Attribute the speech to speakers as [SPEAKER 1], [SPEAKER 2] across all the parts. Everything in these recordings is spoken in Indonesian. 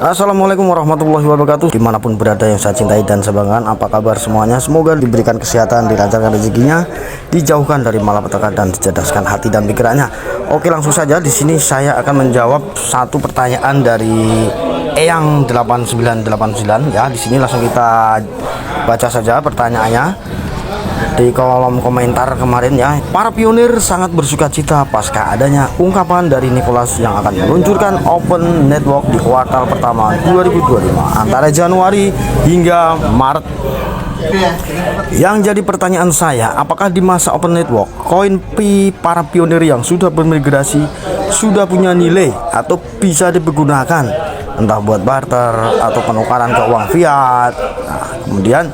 [SPEAKER 1] Assalamualaikum warahmatullahi wabarakatuh. Dimanapun berada yang saya cintai dan saya banggakan, apa kabar semuanya? Semoga diberikan kesehatan, dilancarkan rezekinya, dijauhkan dari malapetaka dan dicerdaskan hati dan pikirannya. Oke, langsung saja di sini saya akan menjawab satu pertanyaan dari Eyang 8989 ya. Di sini langsung kita baca saja pertanyaannya di kolom komentar kemarin ya. Para pionir sangat bersuka cita pasca adanya ungkapan dari Nicholas yang akan meluncurkan Open Network di kuartal pertama 2025 antara Januari hingga Maret. Yang jadi pertanyaan saya, apakah di masa Open Network koin Pi para pionir yang sudah bermigrasi sudah punya nilai atau bisa dipergunakan entah buat barter atau penukaran ke uang fiat? Nah, kemudian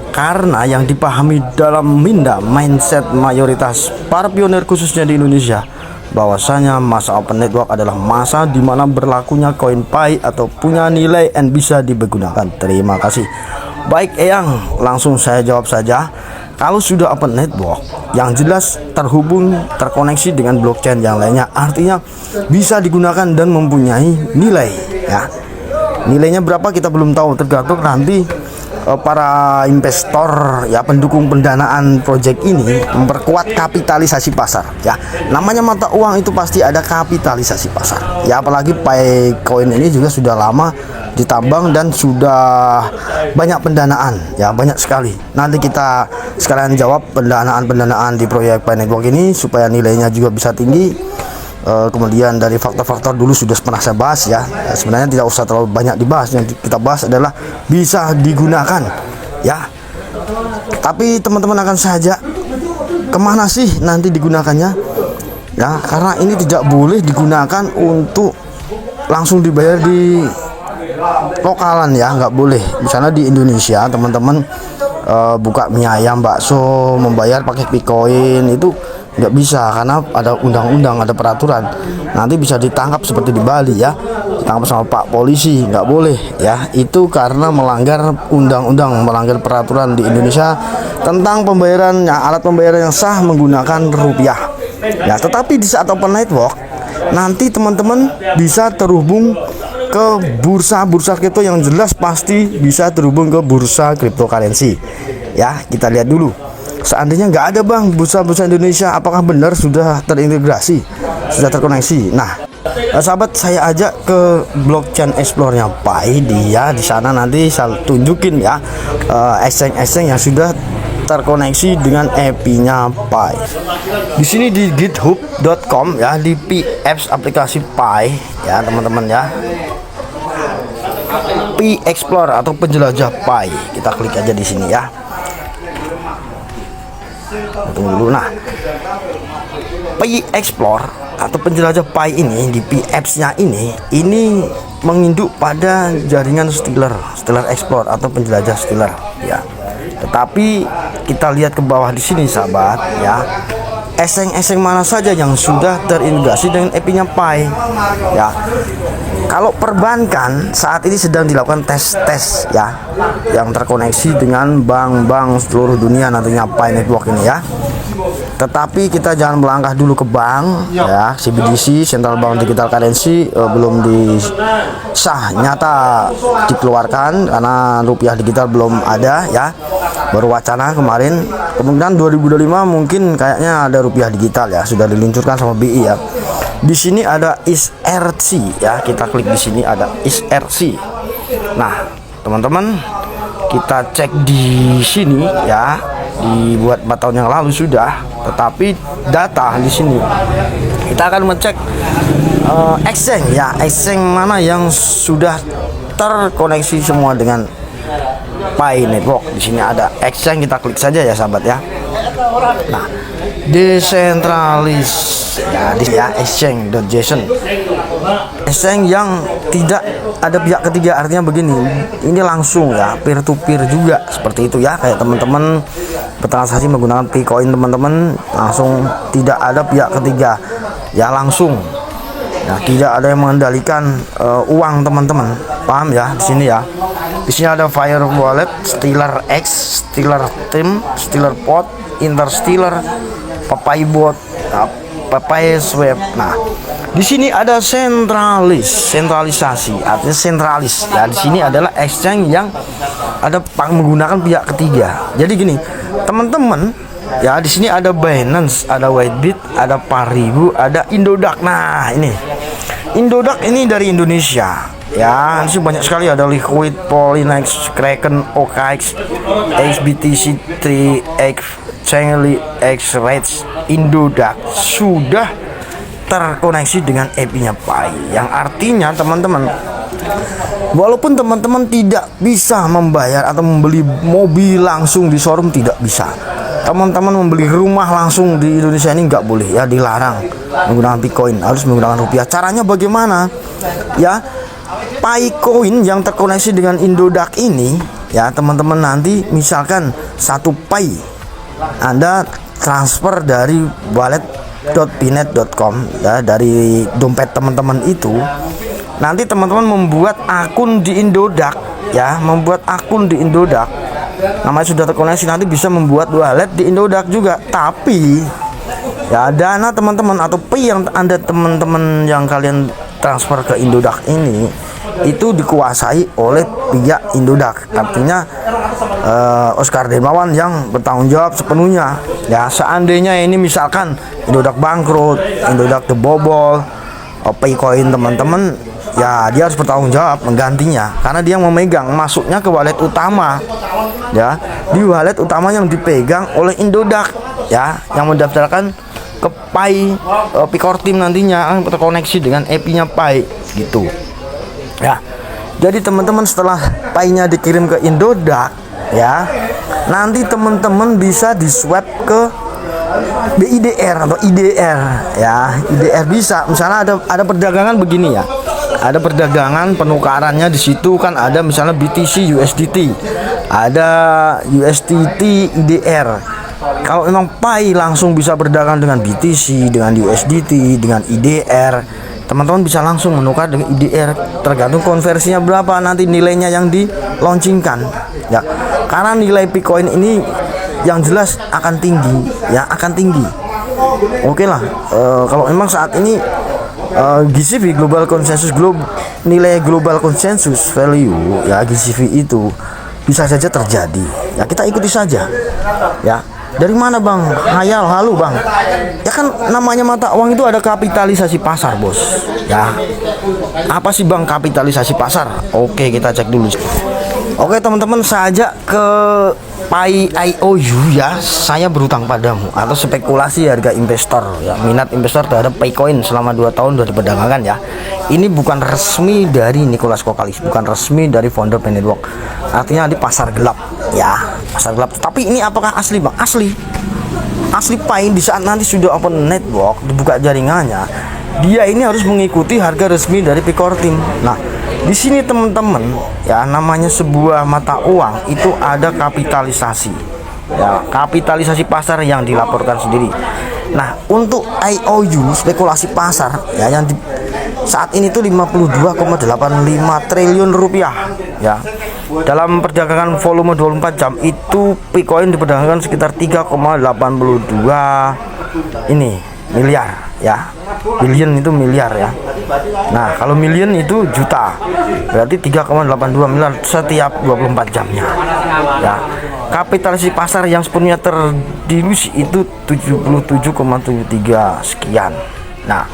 [SPEAKER 1] karena yang dipahami dalam mindset mayoritas para pionir khususnya di Indonesia, bahwasanya masa Open Network adalah masa di mana berlakunya koin Pi atau punya nilai dan bisa dipergunakan. Terima kasih. Baik Eyang, langsung saya jawab saja. Kalau sudah Open Network, yang jelas terhubung, terkoneksi dengan blockchain yang lainnya, artinya bisa digunakan dan mempunyai nilai ya. Nilainya berapa kita belum tahu, tergantung nanti para investor ya, pendukung pendanaan proyek ini memperkuat kapitalisasi pasar ya. Namanya mata uang itu pasti ada kapitalisasi pasar ya, apalagi Pi coin ini juga sudah lama ditambang dan sudah banyak pendanaan ya, banyak sekali. Nanti kita sekalian jawab pendanaan di proyek Pi Network ini supaya nilainya juga bisa tinggi. Kemudian dari faktor-faktor dulu sudah pernah saya bahas ya. Sebenarnya tidak usah terlalu banyak dibahas. Yang kita bahas adalah bisa digunakan ya. Tapi teman-teman akan saja kemana sih nanti digunakannya ya, karena ini tidak boleh digunakan untuk langsung dibayar di lokalan ya, nggak boleh. Misalnya di Indonesia teman-teman buka mie ayam, bakso, membayar pakai Bitcoin itu nggak bisa, karena ada undang-undang, ada peraturan. Nanti bisa ditangkap seperti di Bali ya, ditangkap sama Pak Polisi, nggak boleh ya. Itu karena melanggar undang-undang, melanggar peraturan di Indonesia tentang pembayaran alat pembayaran yang sah menggunakan rupiah ya. Tetapi di saat Open Network nanti teman-teman bisa terhubung ke bursa-bursa kripto yang jelas pasti bisa terhubung ke bursa cryptocurrency ya. Kita lihat dulu, seandainya nggak ada bang bursa-bursa Indonesia, apakah benar sudah terintegrasi, sudah terkoneksi? Nah sahabat, saya ajak ke blockchain explore-nya Pi, dia di sana nanti saya tunjukin ya exchange yang sudah terkoneksi dengan API-nya Pi. Di sini di github.com ya, di Pi-apps aplikasi Pi ya teman-teman ya. Pi Explore atau penjelajah Pi, kita klik aja di sini ya. Tunggu dulu. Nah, Pi Explore atau penjelajah Pi ini di Pi apps-nya ini menginduk pada jaringan Stellar Explore atau penjelajah Stellar ya. Tetapi kita lihat ke bawah di sini sahabat ya, exchange mana saja yang sudah terintegrasi dengan API-nya Pi ya. Kalau perbankan saat ini sedang dilakukan tes ya, yang terkoneksi dengan bank-bank seluruh dunia nantinya Pi Network ini ya. Tetapi kita jangan melangkah dulu ke bank ya. CBDC Central Bank Digital Currency belum disah nyata dikeluarkan karena rupiah digital belum ada ya, baru wacana kemarin. Kemungkinan 2025 mungkin kayaknya ada rupiah digital ya, sudah diluncurkan sama BI ya. Di sini ada ISRC ya, kita klik di sini ada ISRC. Nah teman-teman, kita cek di sini ya, dibuat 4 tahun yang lalu sudah, tetapi data di sini kita akan mengecek exchange ya, exchange mana yang sudah terkoneksi semua dengan Pi Network. Di sini ada exchange, kita klik saja ya sahabat ya. Nah, desentralis ya, exchange.json, exchange yang tidak ada pihak ketiga, artinya begini, ini langsung ya, peer to peer juga seperti itu ya. Kayak teman-teman bertransaksi menggunakan Bitcoin, teman-teman langsung tidak ada pihak ketiga ya, langsung ya, tidak ada yang mengendalikan uang teman-teman, paham ya. Di sini ya, di sini ada Fire Wallet, Stellar X, Stellar Team, Stellar Pod, Interstellar, PapaIBot, PaySwap. Nah, di sini ada sentralisasi, artinya sentralis. Ya, di sini adalah exchange yang ada menggunakan pihak ketiga. Jadi gini, teman-teman, ya di sini ada Binance, ada Whitebit, ada Paribu, ada Indodax. Nah, ini Indodax ini dari Indonesia. Ya, ini banyak sekali, ada Liquid, Polynex, Kraken, OKX, XBTC3, Chainly, X-Rates. Indodax sudah terkoneksi dengan API-nya Pi, yang artinya teman-teman, walaupun teman-teman tidak bisa membayar atau membeli mobil langsung di showroom, tidak bisa. Teman-teman membeli rumah langsung di Indonesia ini nggak boleh, ya, dilarang menggunakan Bitcoin, harus menggunakan rupiah. Caranya bagaimana? Ya, Picoin yang terkoneksi dengan Indodax ini, ya teman-teman, nanti misalkan 1 Pi Anda transfer dari wallet.pinet.com, ya, dari dompet teman-teman itu, nanti teman-teman membuat akun di Indodax, ya, membuat akun di Indodax, namanya sudah terkoneksi, nanti bisa membuat wallet di Indodax juga. Tapi ya, dana teman-teman atau Pi yang Anda teman-teman yang kalian transfer ke Indodax ini itu dikuasai oleh pihak Indodax, artinya Oscar Dermawan yang bertanggung jawab sepenuhnya. Ya, seandainya ini misalkan Indodax bangkrut, Indodax dibobol, Picoin teman-teman, ya dia harus bertanggung jawab menggantinya, karena dia memegang masuknya ke wallet utama, ya, di wallet utama yang dipegang oleh Indodax, ya, yang mendaftarkan ke Picor Team nantinya terkoneksi dengan API-nya Pi gitu. Ya, jadi teman-teman setelah Pi-nya dikirim ke Indodax, ya, nanti teman-teman bisa di swap ke BIDR atau IDR, ya, IDR bisa. Misalnya ada perdagangan begini, ya, ada perdagangan penukarannya di situ kan, ada misalnya BTC USDT, ada USDT IDR. Kalau memang Pi langsung bisa berdagang dengan BTC, dengan USDT, dengan IDR, teman-teman bisa langsung menukar dengan IDR, tergantung konversinya berapa nanti nilainya yang di launchingkan, ya, karena nilai Picoin ini yang jelas akan tinggi, ya, akan tinggi. Oke lah, kalau memang saat ini GCV Global Consensus nilai Global Consensus Value, ya, GCV itu bisa saja terjadi, ya, kita ikuti saja, ya. Dari mana bang? Hayal halu bang. Ya kan namanya mata uang itu ada kapitalisasi pasar, bos. Ya, apa sih bang kapitalisasi pasar? Oke, kita cek dulu. Oke teman-teman, saja ke Pi IOU, ya, saya berutang padamu, atau spekulasi harga investor, ya, minat investor terhadap Picoin selama 2 tahun sudah diperdagangkan, ya. Ini bukan resmi dari Nicholas Kokalis, bukan resmi dari founder Pi Network, artinya di pasar gelap, ya, pasar gelap. Tapi ini apakah asli bang? Asli Pi di saat nanti sudah open network, dibuka jaringannya, dia ini harus mengikuti harga resmi dari Picor Team. Nah, di sini teman-teman, ya, namanya sebuah mata uang itu ada kapitalisasi, ya, kapitalisasi pasar yang dilaporkan sendiri. Nah, untuk IOU spekulasi pasar, ya, yang saat ini tuh 52,85 triliun rupiah, ya. Dalam perdagangan volume 24 jam itu Picoin diperdagangkan sekitar 3,82 ini miliar, ya. Billion itu miliar, ya. Nah, kalau million itu juta, berarti 3,82 miliar setiap 24 jamnya, ya. Kapitalisasi pasar yang sepenuhnya terdilusi itu 77,73 sekian. Nah,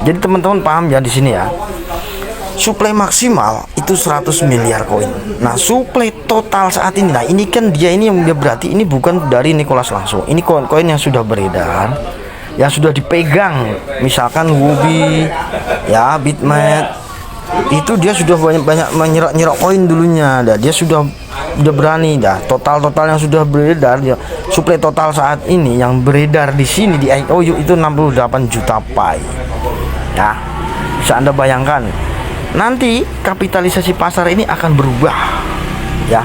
[SPEAKER 1] jadi teman-teman paham ya di sini, ya. Suplai maksimal itu 100 miliar koin. Nah, suplai total saat ini, nah ini kan dia ini yang berarti ini bukan dari Nicholas langsung. Ini koin-koin yang sudah beredar, yang sudah dipegang, misalkan Huobi, ya, Bitmat, itu dia sudah banyak menyerap koin dulunya, dah dia sudah berani, dah total yang sudah beredar, ya, suplai total saat ini yang beredar di sini di IOU itu 68 juta Pi, ya. Bisa Anda bayangkan nanti kapitalisasi pasar ini akan berubah, ya,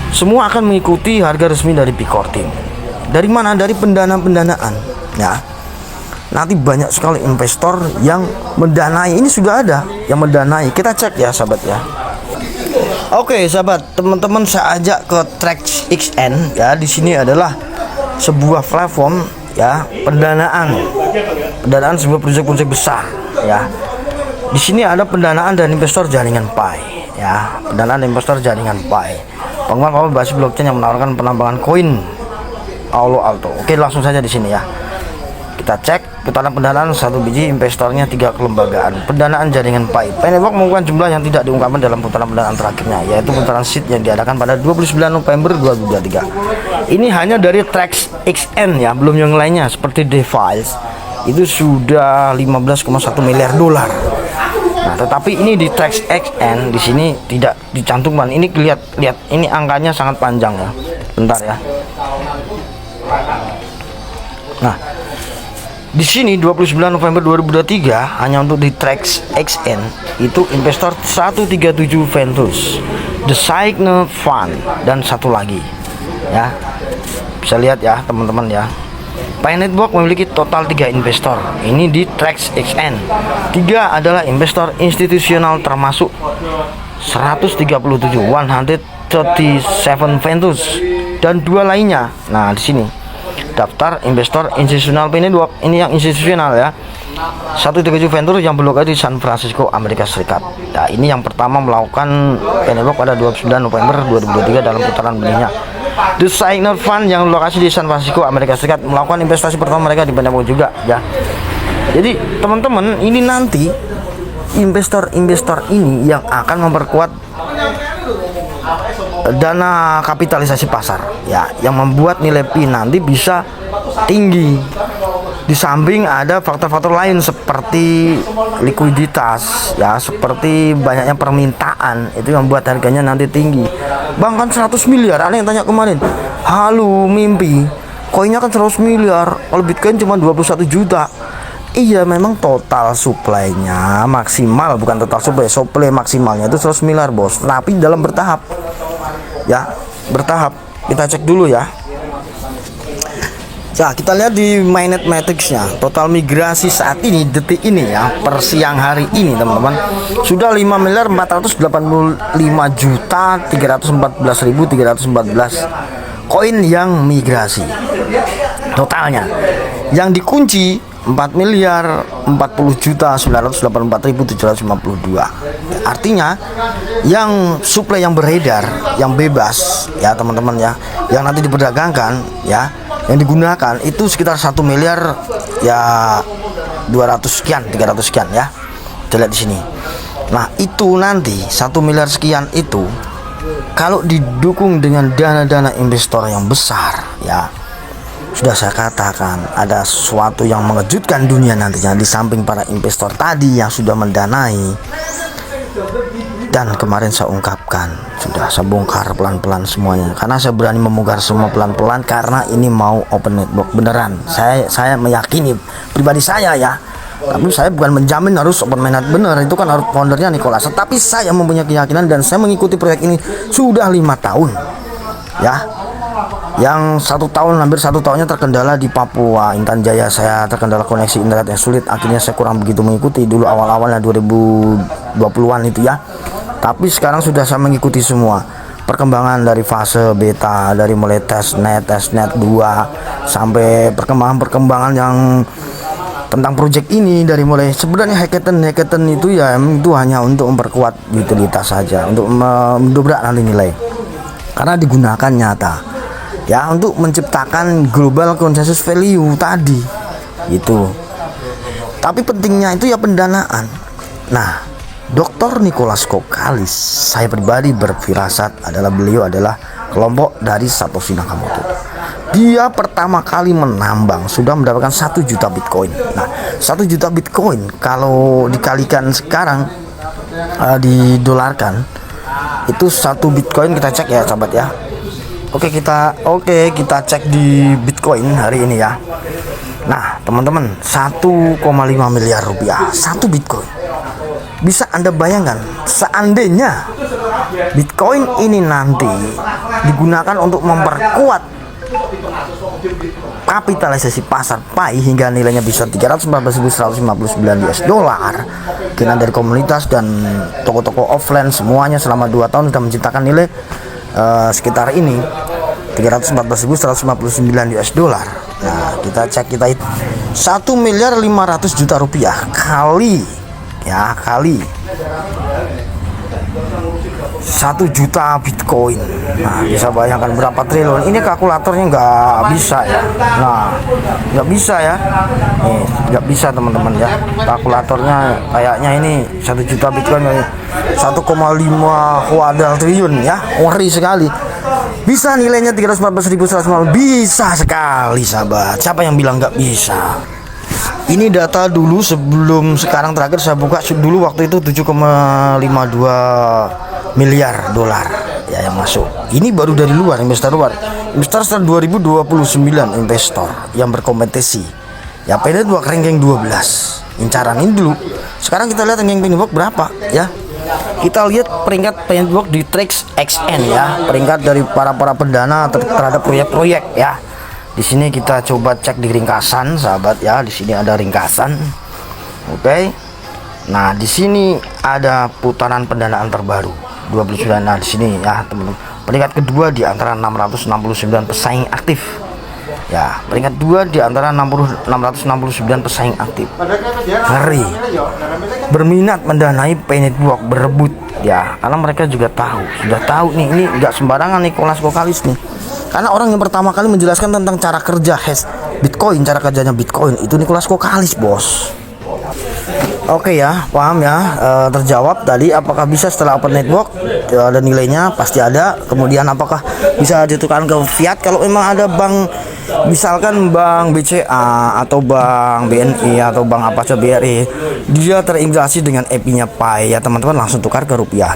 [SPEAKER 1] semua akan mengikuti harga resmi dari Picor Team. Dari mana? Dari pendanaan, ya. Nanti banyak sekali investor yang mendanai, ini sudah ada yang mendanai. Kita cek, ya, sahabat, ya. Oke, sahabat, teman-teman, saya ajak ke TraxXN, ya. Di sini adalah sebuah platform, ya, pendanaan pendanaan sebuah proyek-proyek besar ya. Di sini ada pendanaan dan investor jaringan Pi ya, pendanaan dan investor jaringan Pi. Pengembangan berbasis blockchain yang menawarkan penambangan koin Alo Alto. Oke, langsung saja di sini ya. Kita cek putaran pendanaan 1 biji, investornya 3 kelembagaan. Pendanaan jaringan Pi. Pi Network mengumumkan jumlah yang tidak diungkapkan dalam putaran pendanaan terakhirnya, yaitu putaran seed yang diadakan pada 29 November 2023. Ini hanya dari Trax XN ya, belum yang lainnya seperti Device. Itu sudah 15,1 miliar dolar. Nah, tetapi ini di Trax XN di sini tidak dicantumkan. Ini lihat ini angkanya sangat panjang ya. Bentar ya. Nah, di sini 29 November 2023 hanya untuk di Trax XN itu investor 137 Ventus, The Signal Fund dan satu lagi ya. Bisa lihat ya teman-teman ya. Pi Network memiliki total 3 investor. Ini di Trax XN. 3 adalah investor institusional termasuk 137 Ventus dan 2 lainnya. Nah, di sini daftar investor institusional Pi Network. Ini yang institusional ya. 137 Venture yang berlokasi di San Francisco, Amerika Serikat. Nah, ini yang pertama melakukan Pi Network pada 29 November 2023 dalam putaran benihnya. The Signal Fund yang lokasi di San Francisco, Amerika Serikat melakukan investasi pertama mereka di Pi Network juga ya. Jadi teman-teman, ini nanti investor-investor ini yang akan memperkuat dana kapitalisasi pasar ya, yang membuat nilai Pi nanti bisa tinggi. Di samping ada faktor-faktor lain seperti likuiditas ya, seperti banyaknya permintaan, itu yang membuat harganya nanti tinggi. Bahkan 100 miliar. Ada yang tanya kemarin, halo mimpi, koinnya kan 100 miliar, kalau Bitcoin cuma 21 juta. Iya, memang total supply-nya maksimal, bukan total supply maksimalnya itu 100 miliar bos, tapi dalam bertahap ya, bertahap. Kita cek dulu ya. Nah, kita lihat di mainnet matrix-nya, total migrasi saat ini, detik ini ya, per siang hari ini teman-teman, sudah 5.485.314.314 koin yang migrasi totalnya. Yang dikunci 4.040.984.752. Artinya yang supply yang beredar, yang bebas ya teman-teman ya, yang nanti diperdagangkan ya, yang digunakan itu sekitar 1 miliar ya 200 sekian, 300 sekian ya. Kita lihat di sini. Nah, itu nanti 1 miliar sekian itu kalau didukung dengan dana-dana investor yang besar ya, sudah saya katakan ada sesuatu yang mengejutkan dunia nantinya, di samping para investor tadi yang sudah mendanai. Dan kemarin saya ungkapkan, sudah saya bongkar pelan-pelan semuanya, karena saya berani membongkar semua pelan-pelan karena ini mau open network beneran. Saya meyakini pribadi saya ya, tapi saya bukan menjamin harus open mainnet bener, itu kan harus foundernya Nicholas. Tapi saya mempunyai keyakinan dan saya mengikuti proyek ini sudah 5 tahun ya. Yang 1 tahun, hampir 1 tahunnya terkendala di Papua Intan Jaya, saya terkendala koneksi internet yang sulit, akhirnya saya kurang begitu mengikuti dulu awal-awalnya 2020-an itu ya. Tapi sekarang sudah saya mengikuti semua perkembangan dari fase beta, dari mulai testnet 2 sampai perkembangan yang tentang proyek ini. Dari mulai sebenarnya hackathon itu ya, itu hanya untuk memperkuat utilitas saja, untuk mendobrak nanti nilai, karena digunakan nyata ya untuk menciptakan global consensus value tadi gitu. Tapi pentingnya itu ya pendanaan. Nah, Dr. Nicholas Kokalis, saya pribadi berfirasat beliau adalah kelompok dari Satoshi Nakamoto. Dia pertama kali menambang sudah mendapatkan 1 juta Bitcoin. Nah, 1 juta Bitcoin kalau dikalikan sekarang didolarkan itu 1 Bitcoin, kita cek ya sahabat ya. Oke, kita cek di Bitcoin hari ini ya. Nah, teman-teman, 1,5 miliar rupiah 1 Bitcoin. Bisa Anda bayangkan seandainya Bitcoin ini nanti digunakan untuk memperkuat kapitalisasi pasar Pi hingga nilainya bisa 314.159 US dollar, kena dari komunitas dan toko-toko offline semuanya selama 2 tahun sudah menciptakan nilai sekitar ini 314.159 US dollar. Nah, kita cek, kita itu 1.500.000.000 rupiah kali 1 juta Bitcoin. Nah, bisa bayangkan berapa triliun. Ini kalkulatornya nggak bisa ya. Nah, nggak bisa ya. Nih, nggak bisa teman-teman ya. Kalkulatornya kayaknya ini 1 juta Bitcoin 1,5 kuadriliun ya. Ngeri sekali. Bisa nilainya 314.150. Bisa sekali sahabat. Siapa yang bilang nggak bisa? Ini data dulu sebelum sekarang, terakhir saya buka dulu waktu itu 7,52 miliar dolar ya yang masuk. Ini baru dari luar, investor luar. Investor setelah 2029 investor yang berkompetisi. Ya Pennyworth ranking 12. Incaran ini dulu. Sekarang kita lihat ranking Pennyworth berapa ya. Kita lihat peringkat Pennyworth di TraxXN ya, peringkat dari para pendana terhadap proyek-proyek ya. Di sini kita coba cek di ringkasan, sahabat ya. Di sini ada ringkasan. Oke. Nah, di sini ada putaran pendanaan terbaru 29. Nah, di sini ya, teman-teman. Peringkat kedua di antara 669 pesaing aktif. Ya, peringkat 2 di antara 669 pesaing aktif. Ngeri. Berminat mendanai Pennyworth, berebut ya, karena mereka juga sudah tahu nih, ini enggak sembarangan Nicholas Kokalis nih. Karena orang yang pertama kali menjelaskan tentang cara kerja hash Bitcoin, cara kerjanya Bitcoin itu Nicholas Kokalis, bos. Oke ya, paham ya. Terjawab tadi, apakah bisa setelah open network ada nilainya? Pasti ada. Kemudian apakah bisa ditukarkan ke fiat? Kalau memang ada bank, misalkan bank BCA atau bank BNI atau bank apa saja, BRI, dia terintegrasi dengan API-nya Pi ya teman-teman, langsung tukar ke rupiah.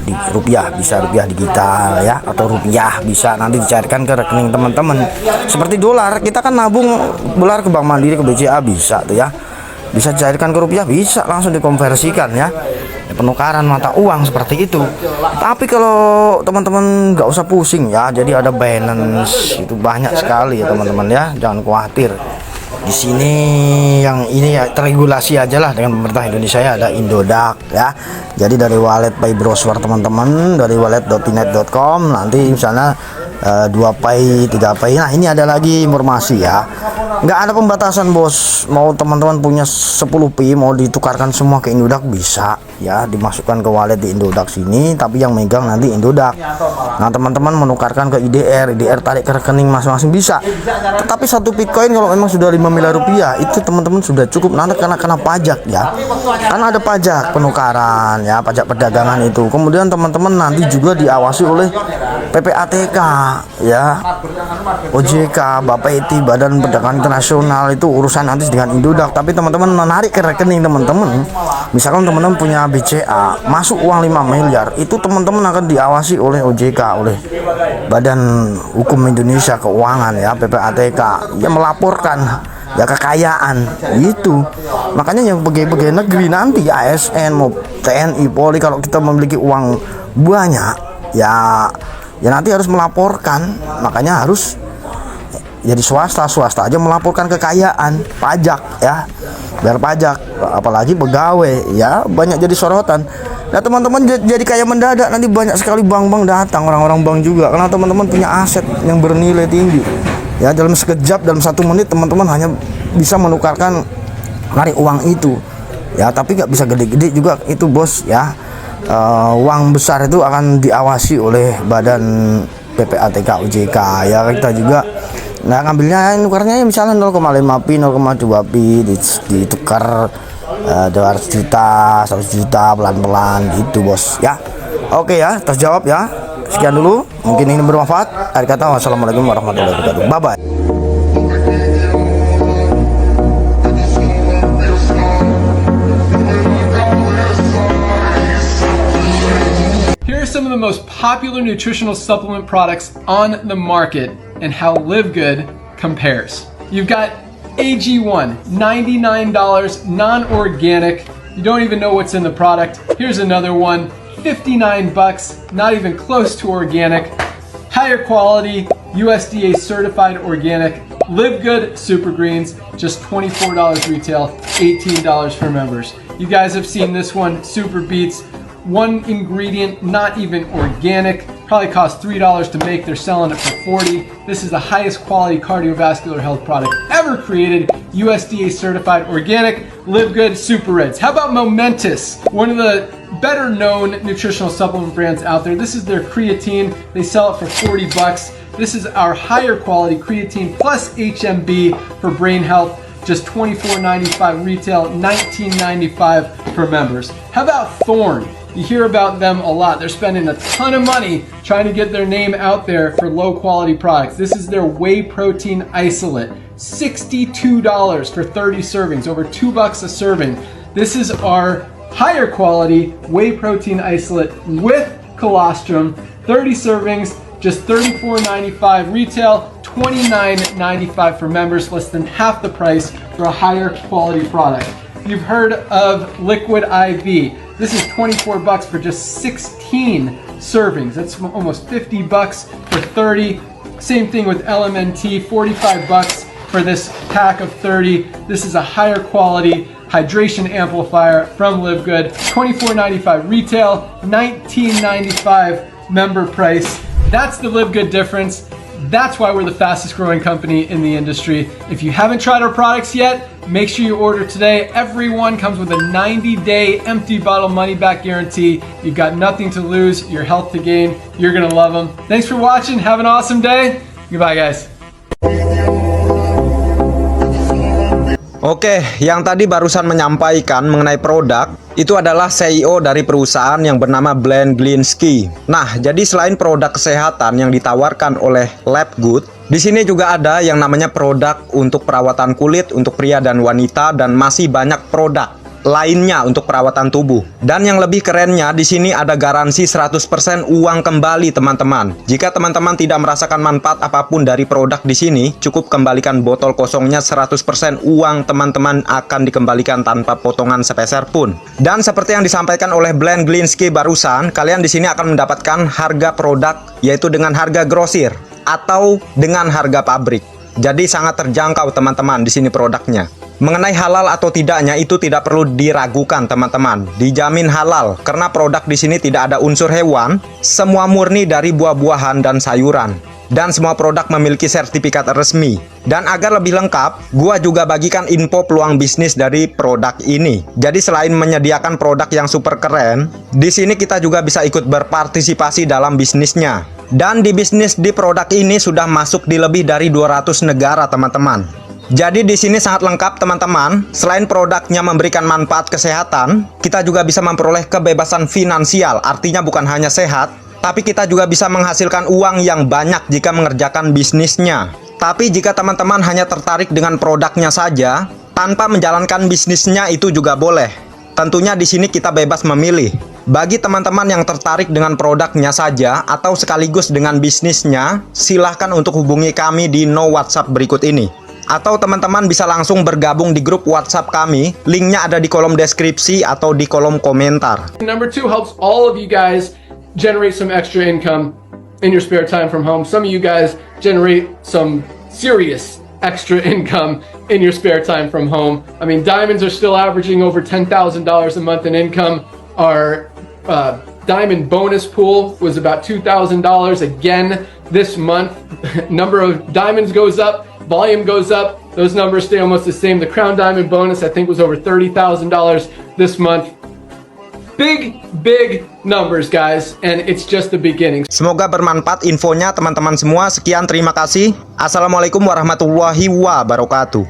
[SPEAKER 1] Bisa rupiah digital ya, atau rupiah bisa nanti dicairkan ke rekening teman-teman. Seperti dolar, kita kan nabung dolar ke Bank Mandiri, ke BCA bisa tuh ya. Bisa cairkan ke rupiah, bisa langsung dikonversikan ya, penukaran mata uang seperti itu. Tapi kalau teman-teman nggak usah pusing ya, jadi ada Binance itu banyak sekali ya teman-teman ya, jangan khawatir. Di sini yang ini ya terregulasi aja lah dengan pemerintah Indonesia ya, ada Indodax ya. Jadi dari wallet Pi browser teman-teman, dari wallet.tinet.com nanti misalnya 2 Pi, 3 Pi. Nah, ini ada lagi informasi ya. Nggak ada pembatasan, bos. Mau teman-teman punya 10 Pi mau ditukarkan semua ke Indodax bisa ya, dimasukkan ke wallet di Indodax ini, tapi yang megang nanti Indodax. Nah, teman-teman menukarkan ke IDR tarik ke rekening masing-masing bisa. Tetapi 1 Bitcoin kalau memang sudah 5 miliar rupiah itu teman-teman sudah cukup, nanti kena pajak ya. Karena ada pajak penukaran ya, pajak perdagangan itu. Kemudian teman-teman nanti juga diawasi oleh PPATK ya, OJK, Bapeti, Badan Perdagangan Internasional, itu urusan nanti dengan Indodax. Tapi teman-teman menarik ke rekening teman-teman, misalkan teman-teman punya BCA masuk uang 5 miliar, itu teman-teman akan diawasi oleh OJK, oleh Badan Hukum Indonesia Keuangan ya, PPATK, yang melaporkan ya kekayaan itu. Makanya yang pegawai negeri nanti ASN mau TNI, Polri, kalau kita memiliki uang banyak ya nanti harus melaporkan. Makanya harus jadi swasta aja melaporkan kekayaan pajak ya, biar pajak, apalagi pegawai ya banyak jadi sorotan. Nah, teman-teman jadi kaya mendadak, nanti banyak sekali bank-bank datang, orang-orang bank juga, karena teman-teman punya aset yang bernilai tinggi ya. Dalam sekejap, dalam 1 menit teman-teman hanya bisa menukarkan, narik uang itu ya, tapi nggak bisa gede-gede juga itu, bos ya. Uang besar itu akan diawasi oleh Badan PPATK, OJK ya. Kita juga nah ngambilnya, nukarnya misalnya 0,5 Pi, 0,2 Pi ditukar 200 juta, 100 juta pelan-pelan gitu, bos ya. Oke ya, terjawab ya. Sekian dulu, mungkin ini bermanfaat. Akhir kata, wassalamualaikum warahmatullahi wabarakatuh. Bye bye.
[SPEAKER 2] Some of the most popular nutritional supplement products on the market and how Live Good compares. You've got AG1, $99, non-organic. You don't even know what's in the product. Here's another one, $59, not even close to organic. Higher quality, USDA certified organic. Live Good Super Greens, just $24 retail, $18 for members. You guys have seen this one, Super Beets. 1 ingredient, not even organic, Probably cost $3 to make. They're selling it for $40. This is the highest quality cardiovascular health product ever created. USDA certified, organic, Live Good Super Reds. How about Momentous? One of the better known nutritional supplement brands out there. This is their creatine. They sell it for $40. This is our higher quality creatine plus HMB for brain health. Just $24.95 retail, $19.95 for members. How about Thorne? You hear about them a lot. They're spending a ton of money trying to get their name out there for low quality products. This is their whey protein isolate. $62 for 30 servings, over $2 a serving. This is our higher quality whey protein isolate with colostrum. 30 servings, just $34.95 retail, $29.95 for members, less than half the price for a higher quality product. You've heard of Liquid IV. This is $24 for just 16 servings. That's almost $50 for 30. Same thing with LMNT, $45 for this pack of 30. This is a higher quality hydration amplifier from Live Good. $24.95 retail, $19.95 member price. That's the Live Good difference. That's why we're the fastest growing company in the industry. If you haven't tried our products yet, make sure you order today. Everyone comes with a 90-day empty bottle money back guarantee. You've got nothing to lose, your health to gain. You're gonna love them. Thanks for watching. Have an awesome day. Goodbye, guys.
[SPEAKER 3] Oke, yang tadi barusan menyampaikan mengenai produk itu adalah CEO dari perusahaan yang bernama Glenn Glinsky. Nah, jadi selain produk kesehatan yang ditawarkan oleh Lab Good, di sini juga ada yang namanya produk untuk perawatan kulit untuk pria dan wanita, dan masih banyak produk lainnya untuk perawatan tubuh. Dan yang lebih kerennya, di sini ada garansi 100% uang kembali, teman-teman. Jika teman-teman tidak merasakan manfaat apapun dari produk di sini, cukup kembalikan botol kosongnya, 100% uang teman-teman akan dikembalikan tanpa potongan sepeser pun. Dan seperti yang disampaikan oleh Glenn Glinsky barusan, kalian di sini akan mendapatkan harga produk yaitu dengan harga grosir atau dengan harga pabrik. Jadi sangat terjangkau, teman-teman, di sini produknya. Mengenai halal atau tidaknya itu tidak perlu diragukan, teman-teman. Dijamin halal karena produk di sini tidak ada unsur hewan, semua murni dari buah-buahan dan sayuran. Dan semua produk memiliki sertifikat resmi. Dan agar lebih lengkap, gua juga bagikan info peluang bisnis dari produk ini. Jadi selain menyediakan produk yang super keren, di sini kita juga bisa ikut berpartisipasi dalam bisnisnya. Dan di bisnis di produk ini sudah masuk di lebih dari 200 negara, teman-teman. Jadi di sini sangat lengkap, teman-teman. Selain produknya memberikan manfaat kesehatan, kita juga bisa memperoleh kebebasan finansial. Artinya bukan hanya sehat, tapi kita juga bisa menghasilkan uang yang banyak jika mengerjakan bisnisnya. Tapi jika teman-teman hanya tertarik dengan produknya saja, tanpa menjalankan bisnisnya itu juga boleh. Tentunya di sini kita bebas memilih. Bagi teman-teman yang tertarik dengan produknya saja atau sekaligus dengan bisnisnya, silahkan untuk hubungi kami di no WhatsApp berikut ini. Atau teman-teman bisa langsung bergabung di grup WhatsApp kami. Linknya ada di kolom deskripsi atau di kolom komentar.
[SPEAKER 2] Number 2 helps all of you guys generate some extra income in your spare time from home. Some of you guys generate some serious extra income in your spare time from home. I mean, diamonds are still averaging over $10,000 a month in income. Our diamond bonus pool was about $2,000 again this month. Number of diamonds goes up, volume goes up, those numbers stay almost the same. The crown diamond bonus I think was over $30,000 this month. Big numbers, guys, and it's just the beginning.
[SPEAKER 3] Semoga bermanfaat infonya, teman-teman semua. Sekian, terima kasih. Assalamualaikum warahmatullahi wabarakatuh.